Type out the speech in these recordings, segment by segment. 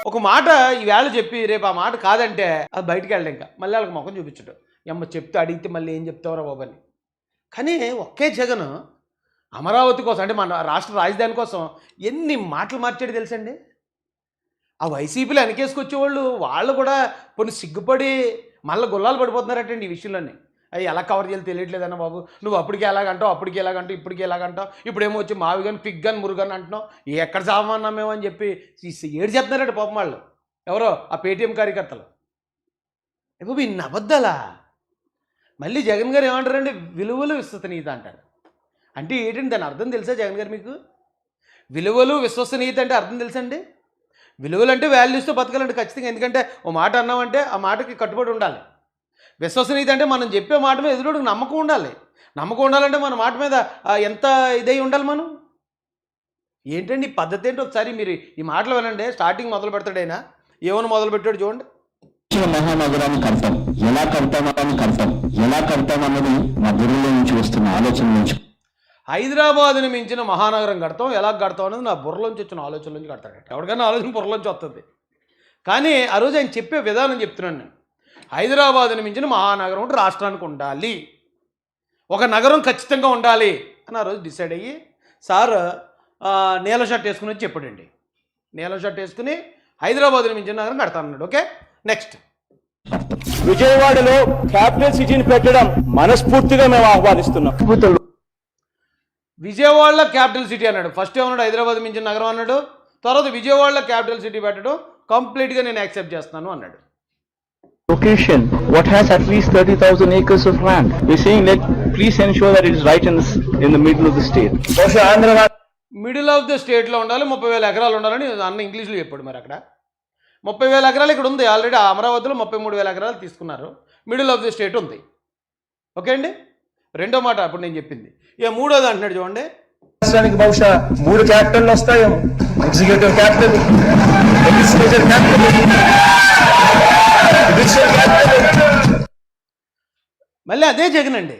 ఒక మాట ఈవేళ చెప్పి రేపు ఆ మాట కాదంటే అది బయటికి వెళ్ళడం ఇంకా మళ్ళీ వాళ్ళకి ముఖం చూపించడం ఎమ్మ చెప్తే అడిగితే మళ్ళీ ఏం చెప్తావురా బాబు అని. కానీ ఒకే జగన్ అమరావతి కోసం అంటే మన రాష్ట్ర రాజధాని కోసం ఎన్ని మాటలు మార్చాడు తెలుసండి. ఆ వైసీపీలో వెనకేసుకొచ్చేవాళ్ళు వాళ్ళు కూడా కొన్ని సిగ్గుపడి మళ్ళీ గుల్లాలు పడిపోతున్నారటండి ఈ విషయంలోనే. అవి ఎలా కవర్ చేయాలి తెలియట్లేదన్న బాబు, నువ్వు అప్పటికి ఎలాగంటావు అప్పటికి ఎలాగంటావు ఇప్పటికి ఎలాగంటావు, ఇప్పుడేమో వచ్చి మావి కానీ పిగ్ కానీ మురుగని అంటున్నావు, ఎక్కడ సామాన్నాం మేము అని చెప్పి ఏడు చెప్తున్నారట పాపం వాళ్ళు ఎవరో ఆ పేటీఎం కార్యకర్తలు. బాబు ఇన్ని అబద్ధాలా? మళ్ళీ జగన్ గారు ఏమంటారండి, విలువలు విశ్వసనీయత అంటారు. అంటే ఏంటండి దాని అర్థం తెలుసా జగన్ గారు మీకు? విలువలు విశ్వసనీయత అంటే అర్థం తెలుసండి. విలువలు అంటే వాల్యూస్తో బతకాలండి ఖచ్చితంగా, ఎందుకంటే ఓ మాట అన్నామంటే ఆ మాటకి కట్టుబడి ఉండాలి. విశ్వసనీయత అంటే మనం చెప్పే మాట మీద ఎదురుడికి నమ్మకం ఉండాలి. నమ్మకం ఉండాలంటే మన మాట మీద ఎంత ఇదై ఉండాలి మనం. ఏంటండి ఈ పద్ధతి ఏంటో ఒకసారి మీరు ఈ మాటలు వినండి. స్టార్టింగ్ మొదలు పెడతాడైనా ఏమైనా మొదలు పెట్టాడు చూడండి. మహానగరాన్ని కడతాం, ఎలా కడతామని కడతాం, ఎలా కడతామన్నది మా బుర్రలో నుంచి వస్తున్న ఆలోచన నుంచి. హైదరాబాద్ని మించిన మహానగరం కడతాం, ఎలా కడతాం అనేది నా బుర్రలోంచి వచ్చిన ఆలోచన నుంచి కడతాడు. ఎవరికైనా ఆలోచన బుర్రలోంచి వస్తుంది. కానీ ఆ రోజు ఆయన చెప్పే విధానం చెప్తున్నాను నేను. హైదరాబాద్ని మించిన మహానగరం ఒకటి రాష్ట్రానికి ఉండాలి, ఒక నగరం ఖచ్చితంగా ఉండాలి అని ఆ రోజు డిసైడ్ అయ్యి సార్ నీల షర్ట్ వేసుకుని వచ్చి చెప్పాడండి. నీల షర్ట్ వేసుకుని హైదరాబాద్ని మించిన నగరం కడతానన్నాడు. Okay, next. విజయవాడలో క్యాపిటల్ సిటీని పెట్టడం మనస్ఫూర్తిగా మేము ఆహ్వానిస్తున్నాం. విజయవాడలో క్యాపిటల్ సిటీ అన్నాడు. ఫస్ట్ ఏమన్నాడు, హైదరాబాద్ మించిన నగరం అన్నాడు. తర్వాత విజయవాడలో క్యాపిటల్ సిటీ పెట్టడం కంప్లీట్గా నేను యాక్సెప్ట్ చేస్తున్నాను అన్నాడు. Location, what has at least 30,000 acres of land. We're saying that please ensure that it is right in the middle of the state. బహుశా ఆంధ్ర మిడిల్ ఆఫ్ ద స్టేట్లో ఉండాలి, 30,000 ఎకరాలు ఉండాలని అన్న ఇంగ్లీష్లో చెప్పాడు. మరి అక్కడ 30,000 ఎకరాలు ఇక్కడ ఉంది ఆల్రెడీ. అమరావతిలో 33,000 ఎకరాలు తీసుకున్నారు, మిడిల్ ఆఫ్ ది స్టేట్ ఉంది. ఓకే అండి, రెండో మాట అప్పుడు నేను చెప్పింది. ఇక మూడోది అంటున్నాడు చూడండి. రాష్ట్రానికి బహుశా 3 క్యాపిటల్ వస్తాయేమో. Executive capital, legislature capital, judicial capital. మళ్ళీ అదే జగన్ అండి.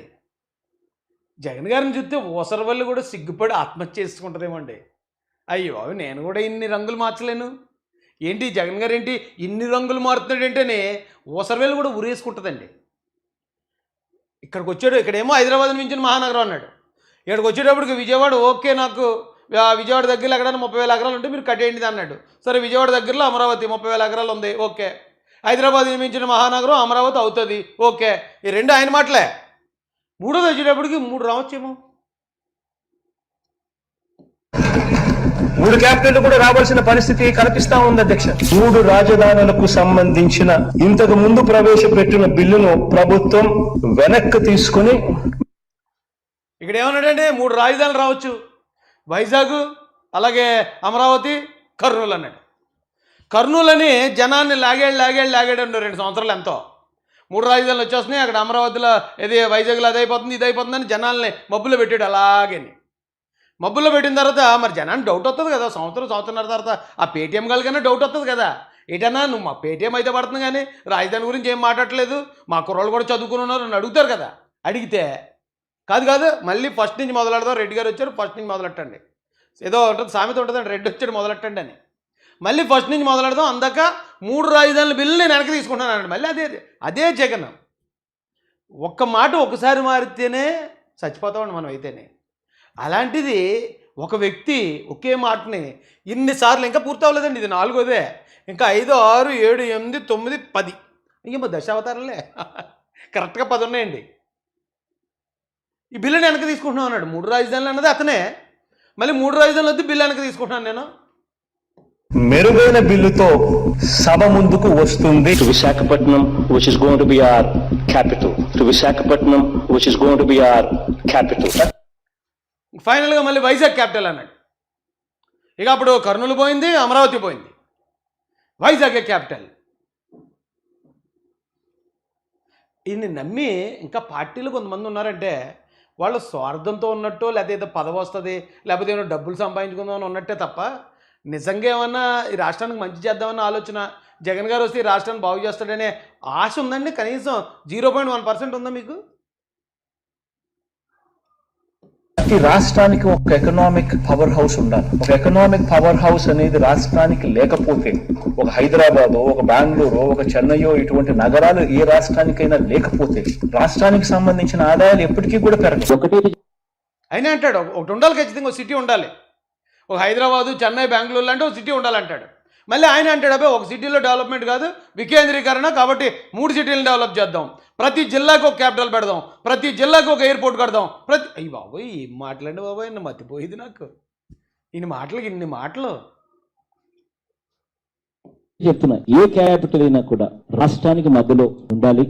జగన్ గారిని చూస్తే ఓసరవల్లి కూడా సిగ్గుపడి ఆత్మహత్య చేసుకుంటుందేమో అండి. అయ్యో నేను కూడా ఇన్ని రంగులు మార్చలేను ఏంటి, జగన్ గారు ఏంటి ఇన్ని రంగులు మారుతున్నాడు ఏంటని ఓసరవల్లి కూడా ఉరేసుకుంటుందండి. ఇక్కడికి వచ్చాడు, ఇక్కడేమో హైదరాబాద్ మించిన మహానగరం అన్నాడు. ఇక్కడికి వచ్చేటప్పటికి విజయవాడ ఓకే, నాకు విజయవాడ దగ్గరలో ఎక్కడైనా 30,000 ఎకరాలు ఉంటే మీరు కట్టేయండి అన్నాడు. సరే విజయవాడ దగ్గరలో అమరావతి 30,000 ఎకరాలు ఉంది, ఓకే. హైదరాబాద్ మించిన మహానగరం అమరావతి అవుతుంది, ఓకే. ఈ రెండు ఆయన మాటలే. మూడోది వచ్చేటప్పటికి 3 రావచ్చేమో. 3 క్యాపిటల్ కూడా రావాల్సిన పరిస్థితి కనిపిస్తా ఉంది అధ్యక్ష. 3 రాజధానులకు సంబంధించిన ఇంతకు ముందు ప్రవేశపెట్టిన బిల్లును ప్రభుత్వం వెనక్కి తీసుకుని ఇక్కడ ఏమన్నాడంటే 3 రాజధానులు రావచ్చు, వైజాగ్ అలాగే అమరావతి కర్నూలు అన్నాడు. కర్నూలు అని జనాన్ని లాగాడు 2 సంవత్సరాలు ఎంతో. 3 రాజధానులు వచ్చేస్తున్నాయి, అక్కడ అమరావతిలో ఇది వైజాగ్లో అది అయిపోతుంది ఇది అయిపోతుందని జనాల్ని మబ్బులో పెట్టాడు. అలాగని మబ్బుల్లో పెట్టిన తర్వాత మరి జనాన్ని డౌట్ వస్తుంది కదా, సంవత్సరంన్నర తర్వాత ఆ పేటీఎం వాళ్ళకైనా డౌట్ వస్తుంది కదా. ఏంటన్నా నువ్వు మా పేటీఎం అయితే పడుతుంది కానీ రాజధాని గురించి ఏం మాట్లాడలేదు, మా కుర్రోళ్ళు కూడా చదువుకుని ఉన్నారు అని అడుగుతారు కదా. అడిగితే కాదు మళ్ళీ ఫస్ట్ నుంచి మొదలెడదాం, రెడ్డి గారు వచ్చారు ఫస్ట్ నుంచి మొదలెట్టండి, ఏదో ఉంటుంది సామెత ఉంటుందండి, రెడ్డి వచ్చాడు మొదలెట్టండి అని. మళ్ళీ ఫస్ట్ నుంచి మొదలెడదాం, అందాక 3 రాజధానుల బిల్లు నేను వెనక్కి తీసుకుంటానండి. మళ్ళీ అదే జగన్. ఒక్క మాట ఒకసారి మారితేనే చచ్చిపోతామండి మనం అయితేనే. అలాంటిది ఒక వ్యక్తి ఒకే మాటని ఇన్నిసార్లు, ఇంకా పూర్తి అవ్వలేదండి, ఇది 4వదే, ఇంకా 5, 6, 7, 8, 9, 10 ఇంకేమో దశావతారాలే కరెక్ట్గా 10 ఉన్నాయండి. ఈ బిల్లుని వెనక్కి తీసుకుంటున్నాను అన్నాడు. 3 రాజధానులు అన్నది అతనే, మళ్ళీ 3 రాజధానులు వద్దు బిల్లు వెనక్కి తీసుకుంటున్నాను నేను. మెరుగైన బిల్లుతో సభ ముందుకు వస్తుంది. To Visakhapatnam, which is going to be our capital. To Visakhapatnam, which is going to be our capital. ఫైనల్గా మళ్ళీ వైజాగ్ క్యాపిటల్ అన్నాడు. ఇక అప్పుడు కర్నూలు పోయింది, అమరావతి పోయింది, వైజాగ్ క్యాపిటల్. ఈయన్ని నమ్మి ఇంకా పార్టీలు కొంతమంది ఉన్నారంటే వాళ్ళు స్వార్థంతో ఉన్నట్టు, లేకపోతే ఏదో పదవి వస్తుంది, లేకపోతే ఏమో డబ్బులు సంపాదించుకుందామని ఉన్నట్టే తప్ప నిజంగా ఏమన్నా ఈ రాష్ట్రానికి మంచి చేద్దామన్న ఆలోచన, జగన్ గారు వస్తే ఈ రాష్ట్రాన్ని బాగు చేస్తాడనే ఆశ ఉందండి? కనీసం 0.1% ఉందా మీకు? ప్రతి రాష్ట్రానికి ఒక ఎకనామిక్ పవర్ హౌస్ ఉండాలి. ఒక ఎకనామిక్ పవర్ హౌస్ అనేది రాష్ట్రానికి లేకపోతే, ఒక హైదరాబాదో, ఒక బెంగళూరు, ఒక చెన్నైయో ఇటువంటి నగరాలు ఏ రాష్ట్రానికైనా లేకపోతే రాష్ట్రానికి సంబంధించిన ఆదాయాలు ఎప్పటికీ కూడా పెరగవు. ఒకటి అయినా అంటాడు ఒకటి ఉండాలి, ఖచ్చితంగా ఒక సిటీ ఉండాలి. ఒక హైదరాబాదు, చెన్నై, బెంగళూరు లాంటి ఒక సిటీ ఉండాలంటాడు. మళ్ళీ ఆయన అంటాడు అబ్బాయి ఒక సిటీలో డెవలప్మెంట్ కాదు, వికేంద్రీకరణ, కాబట్టి 3 సిటీలను డెవలప్ చేద్దాం, ప్రతి జిల్లాకు ఒక క్యాపిటల్ పెడదాం, ప్రతి జిల్లాకు ఒక ఎయిర్పోర్ట్ కడదాం, అయ్యి బాబోయ్ ఏం మాటలండి బాబోయ్, నన్ను మర్చిపోయింది నాకు ఇన్ని మాటలు చెప్తున్నా, ఏ క్యాపిటల్ అయినా కూడా రాష్ట్రానికి మధ్యలో ఉండాలి.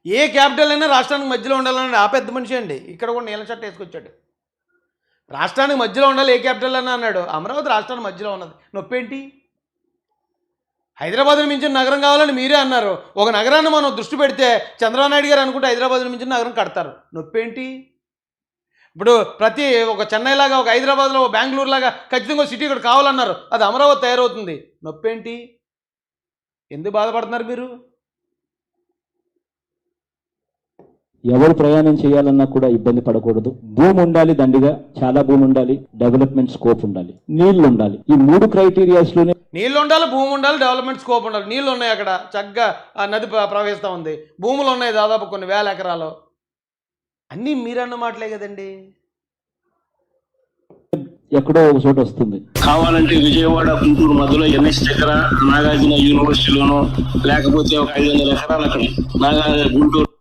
ఏ క్యాపిటల్ అయినా రాష్ట్రానికి మధ్యలో ఉండాలని ఆ పెద్ద మనిషి అండి ఇక్కడ కూడా నీళ్ళ షర్ట్ వేసుకొచ్చాడు. రాష్ట్రానికి మధ్యలో ఉండాలి ఏ క్యాపిటల్ అని అన్నాడు. అమరావతి రాష్ట్రానికి మధ్యలో ఉన్నది, నొప్పేంటి? హైదరాబాద్ని మించిన నగరం కావాలని మీరే అన్నారు. ఒక నగరాన్ని మనం దృష్టి పెడితే చంద్రబాబు నాయుడు గారు అనుకుంటే హైదరాబాద్ని మించిన నగరం కడతారు, నొప్పేంటి? ఇప్పుడు ప్రతి ఒక చెన్నై లాగా, ఒక హైదరాబాద్లో, ఒక బెంగళూరు లాగా ఖచ్చితంగా సిటీ ఇక్కడ కావాలన్నారు, అది అమరావతి తయారవుతుంది, నొప్పేంటి? ఎందుకు బాధపడుతున్నారు మీరు? ఎవరు ప్రయాణం చేయాలన్నా కూడా ఇబ్బంది పడకూడదు. భూమి ఉండాలి, దండిగా చాలా భూమి ఉండాలి, డెవలప్మెంట్ స్కోప్ ఉండాలి, నీళ్లు ఉండాలి. ఈ 3 క్రైటీరియాస్ లోనే నీళ్ళు ఉండాలి, భూమి ఉండాలి, డెవలప్మెంట్ స్కోప్ ఉండాలి. నీళ్ళు ఉన్నాయి, అక్కడ చక్కగా ఆ నది ప్రవహిస్తూ ఉంది, భూములు ఉన్నాయి దాదాపు కొన్ని వేల ఎకరాలు. అన్నీ మీరన్న మాటలే కదండి. ఎక్కడో ఒక చోట వస్తుంది. కావాలంటే విజయవాడ గుంటూరు మధ్యలో ఎన్ఎస్ దగ్గర నాగార్జున యూనివర్సిటీలోనో, లేకపోతే ఒక 500 ఎకరాలు అక్కడ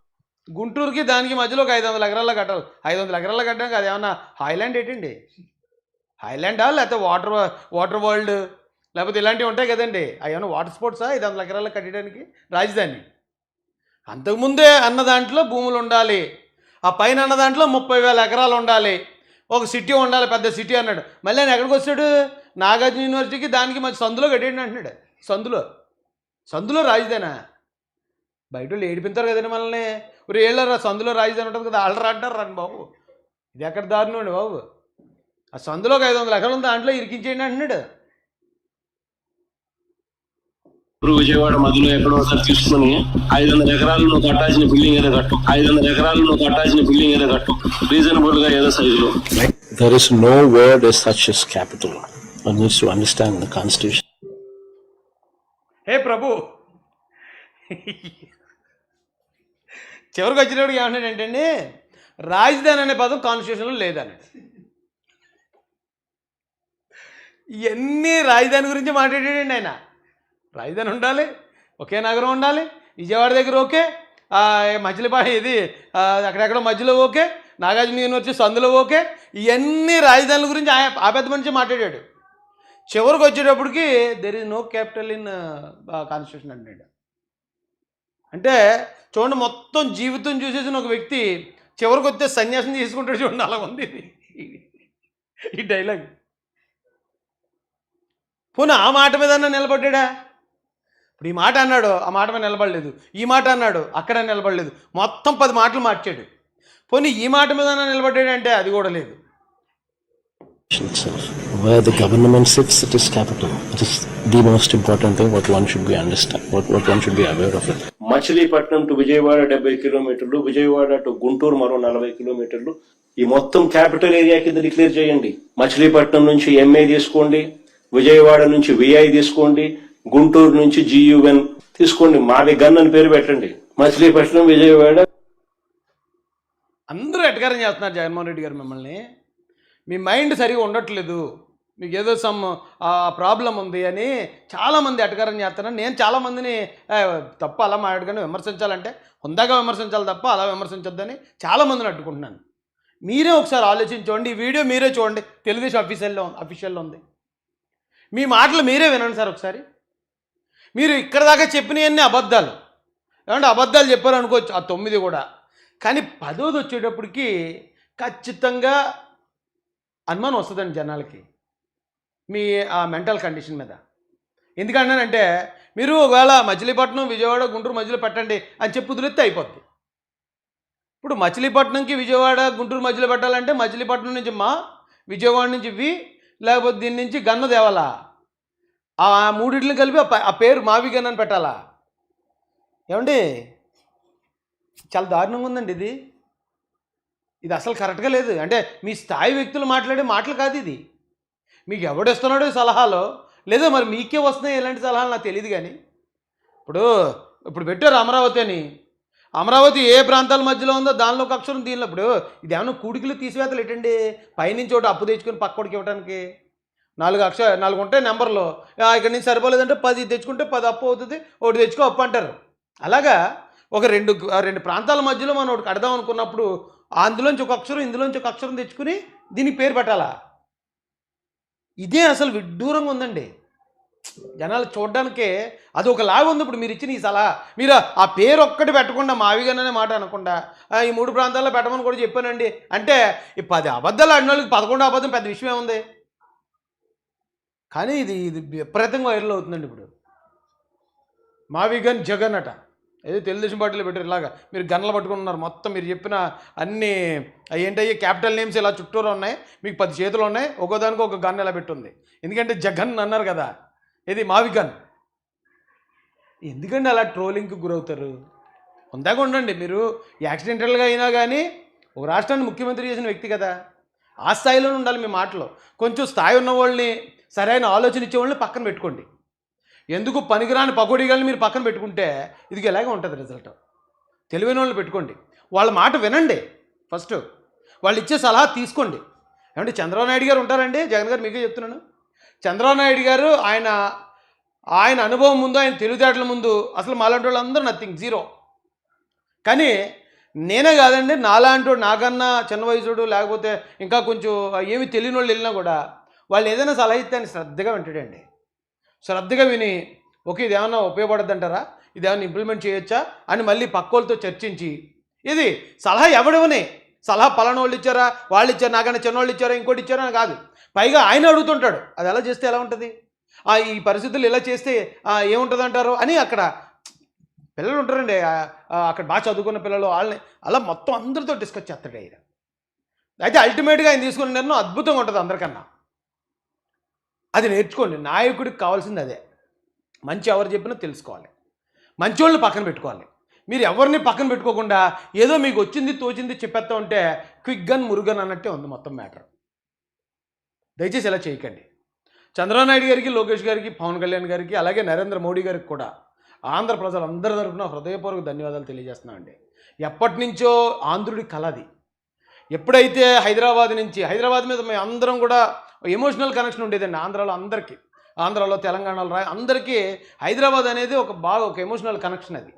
గుంటూరుకి దానికి మధ్యలో ఒక 500 ఎకరాల్లో కట్టాలి. 500 ఎకరాల్లో కట్టడానికి అది ఏమన్నా హైలాండ్ ఏంటండి? హైలాండా లేకపోతే వాటర్ వరల్డ్ లేకపోతే ఇలాంటివి ఉంటాయి కదండి, అవి ఏమన్నా వాటర్ స్పోర్ట్సా 500 ఎకరాల్లో కట్టడానికి రాజధాని? అంతకుముందే అన్న దాంట్లో భూములు ఉండాలి, ఆ పైన అన్న దాంట్లో 30,000 ఎకరాలు ఉండాలి, ఒక సిటీ ఉండాలి, పెద్ద సిటీ అన్నాడు. మళ్ళీ ఆయన ఎక్కడికి వచ్చాడు? నాగార్జున యూనివర్సిటీకి దానికి మధ్య సందులో కట్టేయండి అంటున్నాడు. సందులో రాజధానా? బయట వాళ్ళు ఏడిపించారు కదండి మనల్ని. ఇప్పుడు ఏళ్ళరా సందులో రాజధాని ఉంటుంది కదా, ఆళ్ళరా అంటారు రండి బాబు, ఇది ఎక్కడ దారుణం అండి బాబు. ఆ సందులో ఒక 500 ఎకరాలు ఉంది, దాంట్లో ఇరికించేయండి అంటున్నాడు. విజయవాడ మధ్యలో ఎక్కడో ఒకసారి తీసుకుని 500 ఎకరాలు నువ్వు కట్టాల్సిన బిల్డింగ్ ఏదో కట్టు, 500 ఎకరాలు నువ్వు కట్టాల్సిన బిల్డింగ్ ఏదో కట్టు, రీజనబుల్ గా ఏదో సైజులో. There is no word as such as capital. One needs to understand the constitution. హే ప్రభు, చివరికి వచ్చినప్పుడు ఏమన్నాడంటే రాజధాని అనే పదం కాన్స్టిట్యూషన్లో లేదన్నాడు. ఇవన్నీ రాజధాని గురించి మాట్లాడాడండి ఆయన. రాజధాని ఉండాలి, ఒకే నగరం ఉండాలి, విజయవాడ దగ్గర ఓకే, మచిలీపాడు ఇది అక్కడెక్కడ మధ్యలో ఓకే, నాగార్జున యూనివర్సిటీ సందులో ఓకే, ఇవన్నీ రాజధానుల గురించి ఆ పెద్ద మనిషి మాట్లాడాడు. చివరికి వచ్చేటప్పటికి there is no capital in constitution అన్నాడు. అంటే చూడండి, మొత్తం జీవితం చూసేసిన ఒక వ్యక్తి చివరికి వస్తే సన్యాసం తీసుకుంటాడు చూడండి, అలా ఉంది ఈ డైలాగ్. పోనీ ఆ మాట మీద నిలబడ్డా? ఇప్పుడు ఈ మాట అన్నాడు, ఆ మాట మీద నిలబడలేదు, ఈ మాట అన్నాడు, అక్కడ నిలబడలేదు, మొత్తం 10 మాటలు మార్చాడు. పోనీ ఈ మాట మీద నిలబడ్డాడంటే అది కూడా లేదు. Itself. Where the government sits, it is capital. It is the most important thing what one should be understand, what one should be aware of it. Machilipatnam to Vijayawada 70 కిలోమీటర్లు, విజయవాడ టు గుంటూరు మరో 40 కిలోమీటర్లు. ఈ మొత్తం క్యాపిటల్ ఏరియా కింద డిక్లేర్ చేయండి. మచిలీపట్నం నుంచి MA తీసుకోండి, విజయవాడ నుంచి విఐ తీసుకోండి, గుంటూరు నుంచి GUN తీసుకోండి, మావి గన్ అని పేరు పెట్టండి. మచిలీపట్నం, విజయవాడ. అందరూ ఎటకారం చేస్తున్నారు జగన్మోహన్ రెడ్డి గారు మిమ్మల్ని. మీ మైండ్ సరిగా ఉండట్లేదు, మీకు ఏదో సమ్ ప్రాబ్లం ఉంది అని చాలామంది ఎటకారం చేస్తున్నారు. నేను చాలామందిని తప్ప అలా మాట్లాడుకొని విమర్శించాలంటే హుందాగా విమర్శించాలి తప్ప అలా విమర్శించొద్దని చాలామందిని అడ్డుకుంటున్నాను. మీరే ఒకసారి ఆలోచించండి, ఈ వీడియో మీరే చూడండి, తెలుగుదేశం అఫీషియల్లో ఉంది. మీ మాటలు మీరే వినండి సార్ ఒకసారి. మీరు ఇక్కడ దాకా చెప్పినవన్నీ అబద్ధాలు, ఏమంటే అబద్ధాలు చెప్పారు అనుకోవచ్చు ఆ 9 కూడా, కానీ 10వ వచ్చేటప్పటికి ఖచ్చితంగా అనుమానం వస్తుందండి జనాలకి మీ ఆ మెంటల్ కండిషన్ మీద. ఎందుకంటానంటే మీరు ఒకవేళ మచిలీపట్నం, విజయవాడ, గుంటూరు మధ్యలో పెట్టండి అని చెప్పి వదిలేస్తే అయిపోద్ది. ఇప్పుడు మచిలీపట్నంకి విజయవాడ, గుంటూరు మధ్యలో పెట్టాలంటే మచిలీపట్నం నుంచి విజయవాడ నుంచి లేకపోతే దీని నుంచి గన్ను తేవాలా, ఆ 3 కలిపి ఆ పేరు మావి గన్ అని పెట్టాలా? ఏమండి చాలా దారుణంగా ఉందండి ఇది. ఇది అసలు కరెక్ట్గా లేదు. అంటే మీ స్థాయి వ్యక్తులు మాట్లాడే మాటలు కాదు ఇది. మీకు ఎవడిస్తున్నాడో ఈ సలహాలో, లేదో మరి మీకే వస్తున్నాయి ఇలాంటి సలహాలు నాకు తెలియదు. కానీ ఇప్పుడు పెట్టారు అమరావతి అని. అమరావతి ఏ ప్రాంతాల మధ్యలో ఉందో దానిలో ఒక అక్షరం, దీనిలో ఇప్పుడు ఇదేమన్నా కూడికలు తీసివేతలు ఏంటండి? పైనుంచి ఒకటి అప్పు తెచ్చుకొని పక్కోడికి ఇవ్వడానికి 4 ఉంటాయి నెంబర్లో. ఇక్కడి నుంచి సరిపోలేదంటే 10 తెచ్చుకుంటే 10 అప్పు అవుతుంది, ఒకటి తెచ్చుకో అప్పు అంటారు. అలాగా ఒక రెండు ప్రాంతాల మధ్యలో మనం ఒకటి కడదాం అనుకున్నప్పుడు అందులోంచి ఒక అక్షరం, ఇందులోంచి ఒక అక్షరం తెచ్చుకుని దీనికి పేరు పెట్టాలా? ఇదే అసలు విడ్డూరంగా ఉందండి. జనాలు చూడడానికే అది ఒకలాగా ఉంది. ఇప్పుడు మీరు ఇచ్చిన ఈ సలహా, మీరు ఆ పేరు ఒక్కటి పెట్టకుండా మావిగానే మాట అనకుండా ఈ 3 ప్రాంతాల్లో పెట్టమని కూడా చెప్పానండి అంటే, ఈ 10 అబద్ధాలు ఆడిన వాళ్ళకి 11వ అబద్ధం పెద్ద విషయం ఏముంది? కానీ ఇది విపరీతంగా వైరల్ అవుతుందండి. ఇప్పుడు మావిగన్ జగన్ అట, ఏదో తెలుగుదేశం పార్టీలో పెట్టారు. ఇలాగా మీరు గన్నులు పట్టుకున్నారు. మొత్తం మీరు చెప్పిన అన్ని ఏంటయ్యే క్యాపిటల్ నేమ్స్ ఇలా చుట్టూరు ఉన్నాయి, మీకు 10 చేతులు ఉన్నాయి, ఒక్కోదానికి ఒక గన్ ఇలా పెట్టుంది. ఎందుకంటే జగన్ అన్నారు కదా, ఇది మావిగన్. ఎందుకండి అలా ట్రోలింగ్కి గురవుతారు? ఉందాక ఉండండి. మీరు యాక్సిడెంటల్గా అయినా కానీ ఒక రాష్ట్రాన్ని ముఖ్యమంత్రి చేసిన వ్యక్తి కదా, ఆ స్థాయిలోనే ఉండాలి మీ మాటలో. కొంచెం స్థాయి ఉన్న వాళ్ళని, సరైన ఆలోచన ఇచ్చే వాళ్ళని పక్కన పెట్టుకోండి. ఎందుకు పనికిరాని పకోడీగాళ్ళని మీరు పక్కన పెట్టుకుంటే ఇది ఎలాగే ఉంటుంది రిజల్ట్. తెలివైన వాళ్ళని పెట్టుకోండి, వాళ్ళ మాట వినండి. ఫస్ట్ వాళ్ళు ఇచ్చే సలహా తీసుకోండి. ఏమంటే చంద్రబాబు నాయుడు గారు ఉంటారండి, జగన్ గారు మీకే చెప్తున్నాను. చంద్రబాబు నాయుడు గారు ఆయన అనుభవం ముందు, ఆయన తెలివితేటల ముందు అసలు మాలాంటి వాళ్ళు అందరూ నథింగ్, జీరో. కానీ నేనే కాదండి, నాలాంటి వాడు, నాకన్నా చిన్న వయసుడు, లేకపోతే ఇంకా కొంచెం ఏమి తెలియని వాళ్ళు వెళ్ళినా కూడా వాళ్ళు ఏదైనా సలహా ఇస్తే ఆయన శ్రద్ధగా వింటాడండి. శ్రద్ధగా విని ఓకే ఇది ఏమన్నా ఉపయోగపడద్దు అంటారా, ఇది ఏమన్నా ఇంప్లిమెంట్ చేయొచ్చా అని మళ్ళీ పక్కోళ్ళతో చర్చించి, ఇది సలహా ఎవడివని, సలహా పలానా వాళ్ళు ఇచ్చారా, వాళ్ళు ఇచ్చారు, నాకన్నా చిన్నవాళ్ళు ఇచ్చారా, ఇంకోటి ఇచ్చారా అని కాదు. పైగా ఆయన అడుగుతుంటాడు, అది ఎలా చేస్తే ఎలా ఉంటుంది, ఈ పరిస్థితులు ఇలా చేస్తే ఏముంటుంది అంటారు అని. అక్కడ పిల్లలు ఉంటారండి, అక్కడ బాగా చదువుకున్న పిల్లలు, వాళ్ళని అలా మొత్తం అందరితో డిస్కస్ చేస్తాడు ఆయన. అయితే అల్టిమేట్గా ఆయన తీసుకున్న నిర్ణయం అద్భుతంగా ఉంటుంది అందరికన్నా. అది నేర్చుకోండి. నాయకుడికి కావాల్సింది అదే. మంచి ఎవరు చెప్పినా తెలుసుకోవాలి, మంచి వాళ్ళని పక్కన పెట్టుకోవాలి. మీరు ఎవరిని పక్కన పెట్టుకోకుండా ఏదో మీకు వచ్చింది తోచింది చెప్పేస్తా ఉంటే క్విక్ గన్ మురుగన్ అన్నట్టే ఉంది మొత్తం మ్యాటర్. దయచేసి ఇలా చేయకండి. చంద్రబాబు నాయుడు గారికి, లోకేష్ గారికి, పవన్ కళ్యాణ్ గారికి, అలాగే నరేంద్ర మోడీ గారికి కూడా ఆంధ్ర ప్రజలందరి తరఫున హృదయపూర్వక ధన్యవాదాలు తెలియజేస్తున్నామండి. ఎప్పటి నుంచో ఆంధ్రుడి కళ అది. ఎప్పుడైతే హైదరాబాద్ మీద మేము అందరం కూడా ఎమోషనల్ కనెక్షన్ ఉండేదండి ఆంధ్రాలో అందరికీ, ఆంధ్రాలో, తెలంగాణలో అందరికీ హైదరాబాద్ అనేది ఒక ఎమోషనల్ కనెక్షన్. అది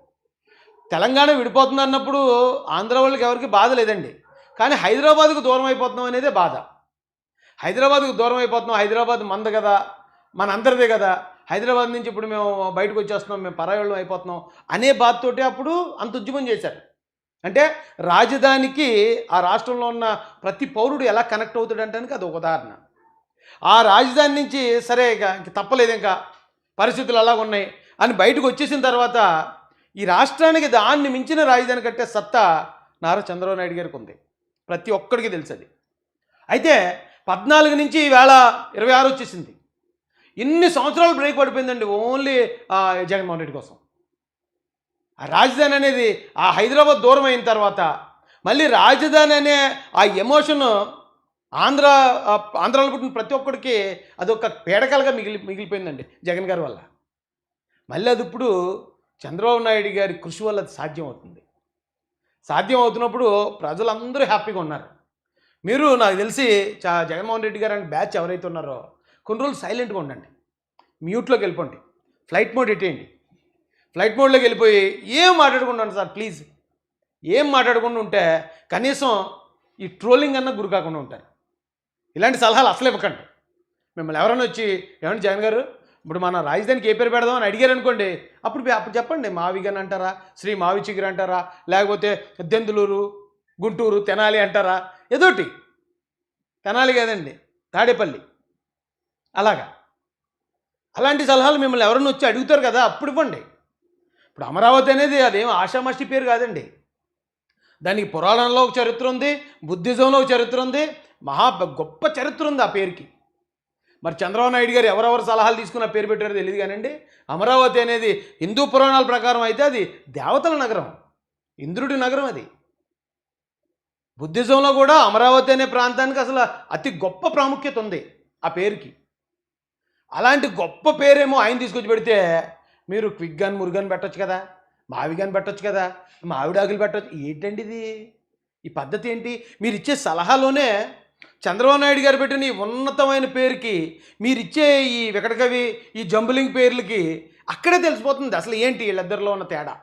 తెలంగాణ విడిపోతుంది అన్నప్పుడు ఆంధ్ర వాళ్ళకి ఎవరికి బాధ లేదండి, కానీ హైదరాబాద్కు దూరం అయిపోతున్నాం అనేదే బాధ. హైదరాబాద్కు దూరం అయిపోతున్నాం, హైదరాబాద్ మంద కదా, మన అందరిదే కదా, హైదరాబాద్ నుంచి ఇప్పుడు మేము బయటకు వచ్చేస్తున్నాం, మేము పరాయోళ్ళం అయిపోతున్నాం అనే బాధతోటి అప్పుడు అంత ఉద్యమం చేశారు. అంటే రాజధానికి ఆ రాష్ట్రంలో ఉన్న ప్రతి పౌరుడు ఎలా కనెక్ట్ అవుతాడంటానికి అది ఒక ఉదాహరణ. ఆ రాజధాని నుంచి సరే ఇంక తప్పలేదు, ఇంకా పరిస్థితులు అలాగ ఉన్నాయి అని బయటకు వచ్చేసిన తర్వాత ఈ రాష్ట్రానికి దాన్ని మించిన రాజధాని కట్టే సత్తా నారా చంద్రబాబు నాయుడు గారికి ఉంది. ప్రతి ఒక్కడికి తెలుసు అది. అయితే 14 నుంచి ఈవేళ 26 వచ్చేసింది. ఇన్ని సంవత్సరాలు బ్రేక్ పడిపోయిందండి ఓన్లీ జగన్మోహన్ రెడ్డి కోసం. ఆ రాజధాని అనేది ఆ హైదరాబాద్ దూరం అయిన తర్వాత మళ్ళీ రాజధాని అనే ఆ ఎమోషన్ ఆంధ్రాలో పుట్టిన ప్రతి ఒక్కడికి అదొక పీడకలుగా మిగిలిపోయిందండి జగన్ గారి వల్ల. మళ్ళీ అది ఇప్పుడు చంద్రబాబు నాయుడు గారి కృషి వల్ల అది సాధ్యం అవుతున్నప్పుడు ప్రజలందరూ హ్యాపీగా ఉన్నారు. మీరు నాకు తెలిసి జగన్మోహన్ రెడ్డి గారు అనే బ్యాచ్ ఎవరైతే ఉన్నారో కొన్ని రోజులు సైలెంట్గా ఉండండి, మ్యూట్లోకి వెళ్ళిపోండి, ఫ్లైట్ మోడ్ ఎట్టేయండి. ఫ్లైట్ మోడ్లోకి వెళ్ళిపోయి ఏం మాట్లాడకుండా సార్ ప్లీజ్, ఏం మాట్లాడకుండా ఉంటే కనీసం ఈ ట్రోలింగ్ అన్న గురి కాకుండా ఉంటారు. ఇలాంటి సలహాలు అసలు ఇవ్వకండి. మిమ్మల్ని ఎవరైనా వచ్చి ఏమంటే జగన్ గారు ఇప్పుడు మన రాజధానికి ఏ పేరు పెడదాం అని అడిగారు అనుకోండి, అప్పుడు చెప్పండి మావిగన్ అంటారా, శ్రీ మావి చిగురు అంటారా, లేకపోతే దెందులూరు, గుంటూరు, తెనాలి అంటారా, ఏదోటి. తెనాలి కాదండి, తాడేపల్లి, అలాంటి సలహాలు మిమ్మల్ని ఎవరైనా వచ్చి అడుగుతారు కదా, అప్పుడు ఇవ్వండి. ఇప్పుడు అమరావతి అనేది అదేం ఆషామాషి పేరు కాదండి. దానికి పురాణంలో ఒక చరిత్ర ఉంది, బుద్ధిజంలో ఒక చరిత్ర ఉంది, గొప్ప చరిత్ర ఉంది ఆ పేరుకి. మరి చంద్రబాబు నాయుడు గారు ఎవరెవరు సలహాలు తీసుకున్న పేరు పెట్టారో తెలియదు కానండి. అమరావతి అనేది హిందూ పురాణాల ప్రకారం అయితే అది దేవతల నగరం, ఇంద్రుడి నగరం అది. బుద్ధిజంలో కూడా అమరావతి అనే ప్రాంతానికి అసలు అతి గొప్ప ప్రాముఖ్యత ఉంది ఆ పేరుకి. అలాంటి గొప్ప పేరేమో ఆయన తీసుకొచ్చి పెడితే మీరు క్విక్ గన్ మురుగన్ పెట్టొచ్చు కదా, మావి గన్ పెట్టొచ్చు కదా, మావిడాకులు పెట్టొచ్చు. ఏంటండి ఇది? ఈ పద్ధతి ఏంటి? మీరు ఇచ్చే సలహాలోనే చంద్రబాబు నాయుడు గారు పెట్టిన ఈ ఉన్నతమైన పేరుకి మీరిచ్చే ఈ వికటకవి, ఈ జంబులింగ్ పేర్లకి అక్కడే తెలిసిపోతుంది అసలు ఏంటి వీళ్ళిద్దరిలో ఉన్న తేడా.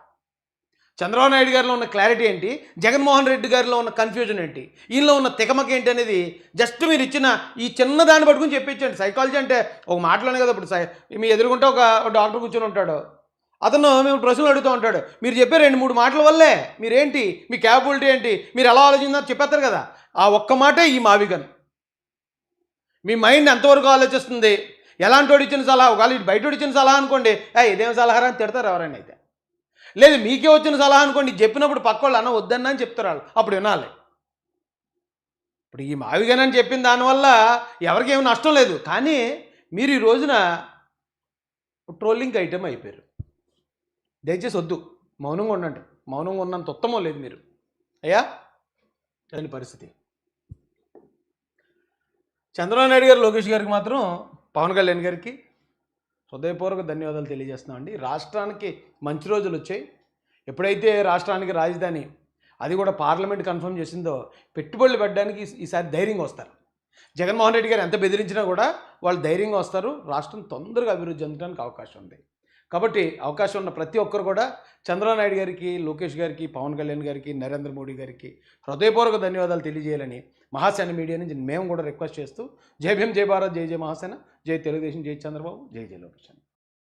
చంద్రబాబు నాయుడు గారిలో ఉన్న క్లారిటీ ఏంటి, జగన్మోహన్ రెడ్డి గారిలో ఉన్న కన్ఫ్యూజన్ ఏంటి, ఈయనలో ఉన్న తికమక ఏంటి అనేది జస్ట్ మీరు ఇచ్చిన ఈ చిన్న దాన్ని పట్టుకుని చెప్పించండి. సైకాలజీ అంటే ఒక మాటలోనే కదా. ఇప్పుడు మీ ఎదురుకుంటే ఒక డాక్టర్ కూర్చొని ఉంటాడు, అతను మేము ప్రశ్నలు అడుగుతూ ఉంటాడు, మీరు చెప్పే 2-3 మాటల వల్లే మీరేంటి, మీ క్యాపబిలిటీ ఏంటి, మీరు ఎలా ఆలోచించారో చెప్పేస్తారు కదా. ఆ ఒక్క మాటే ఈ మావిగన్. మీ మైండ్ ఎంతవరకు ఆలోచిస్తుంది, ఎలాంటి వాడు ఇచ్చిన సలహా, ఒకవేళ ఇటు బయట ఇచ్చిన సలహా అనుకోండి, ఇదేం సలహా అని తిడతారు ఎవరైనా. అయితే లేదు మీకే వచ్చిన సలహా అనుకోండి, చెప్పినప్పుడు పక్క వాళ్ళు అన్న వద్దన్నా అని చెప్తారు వాళ్ళు, అప్పుడు వినాలి. ఇప్పుడు ఈ మావిగన్ అని చెప్పిన దానివల్ల ఎవరికి ఏమి నష్టం లేదు, కానీ మీరు ఈ రోజున ట్రోలింగ్ ఐటెం అయిపోయారు. దయచేసి వద్దు, మౌనంగా ఉండండి. మౌనంగా ఉన్నంత ఉత్తమం లేదు మీరు అయ్యా. దాని పరిస్థితి చంద్రబాబు నాయుడు గారు, లోకేష్ గారికి మాత్రం పవన్ కళ్యాణ్ గారికి హృదయపూర్వక ధన్యవాదాలు తెలియజేస్తున్నామండి. రాష్ట్రానికి మంచి రోజులు వచ్చాయి. ఎప్పుడైతే రాష్ట్రానికి రాజధాని అది కూడా పార్లమెంట్ కన్ఫర్మ్ చేసిందో పెట్టుబడులు పెట్టడానికి ఈసారి ధైర్యంగా వస్తారు. జగన్మోహన్ రెడ్డి గారు ఎంత బెదిరించినా కూడా వాళ్ళు ధైర్యంగా వస్తారు. రాష్ట్రం తొందరగా అభివృద్ధి చెందడానికి అవకాశం ఉంది. కాబట్టి అవకాశం ఉన్న ప్రతి ఒక్కరు కూడా చంద్రబాబు నాయుడు గారికి, లోకేష్ గారికి, పవన్ కళ్యాణ్ గారికి, నరేంద్ర మోడీ గారికి హృదయపూర్వక ధన్యవాదాలు తెలియజేయాలని మహాసేన మీడియా నుంచి మేము కూడా రిక్వెస్ట్ చేస్తూ జై భీమ్, జై భారత్, జై జై మహాసేన, జై తెలుగుదేశం, జై చంద్రబాబు, జై జై లోకేష్.